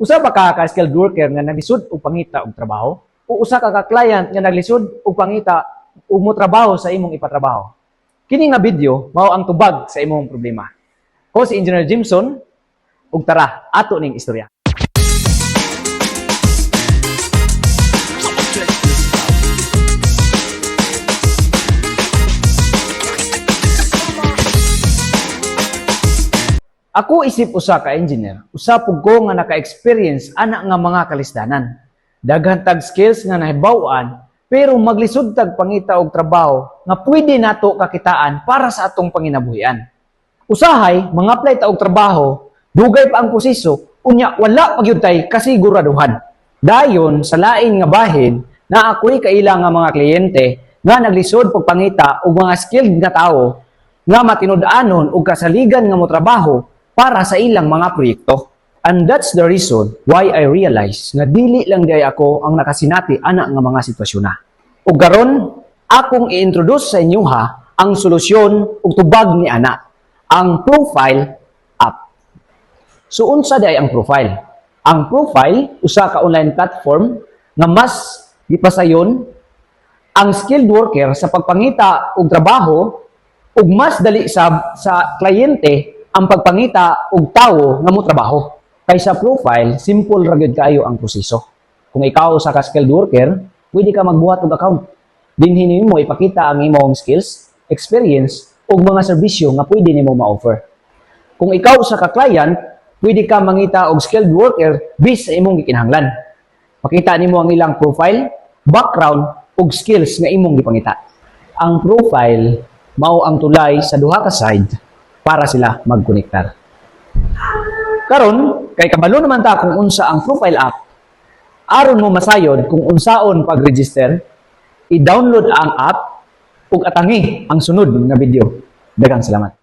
Usa ba ka skilled worker nga naglisod og pangita og trabaho? O usa ka client nga naglisod og pangita og mo trabaho sa imong ipatrabaho? Kini nga video mao ang tubag sa imong problema. Ko si Engineer Jimson ug tara ato ning istorya. Ako isip usa ka engineer, usa pug ko nga naka-experience ana nga mga kalisdanan. Daghan tag skills nga nahibaw-an, pero maglisod tag pangita og trabaho nga pwede nato kakitaan para sa atong panginabuhian. Usahay, mga apply ta og trabaho, dugay pa ang proseso, unya wala pagyud tay kasiguraduhan. Dayon sa lain nga bahin, na ako'y kaila nga mga kliyente nga naglisod pag pangita og mga skilled nga tawo nga matinud-anon og kasaligan nga mo trabaho para sa ilang mga proyekto. And that's the reason why I realize nga dili lang di ako ang nakasinati ana nga mga sitwasyon na. Ug karon akong i-introduce sa inyo ang solusyon ug tubag ni ana, ang profile app. So unsa day ang profile? Ang profile usa ka online platform nga mas gipasayon ang skilled worker sa pagpangita og trabaho ug mas dali sa kliyente ang pagpangita og tawo nga mo trabaho. Kaysa profile, simple ra gyud kaayo ang proseso. Kung ikaw sa ka skilled worker, pwede ka magbuhat og account. Dinhi nimo ipakita ang imong skills, experience ug mga serbisyo nga pwede nimo ma-offer. Kung ikaw sa ka client, pwede ka mangita og skilled worker based sa imong gikinahanglan. Pakita nimo ang ilang profile, background ug skills nga imong gipangita. Ang profile mao ang tulay sa duha ka side para sila magkonektar. Karon, kay kabalo naman ta kung unsa ang profile app, aron mo masayod kung unsaon pag-register, i-download ang app ug atangi ang sunod nga video. Daghang salamat.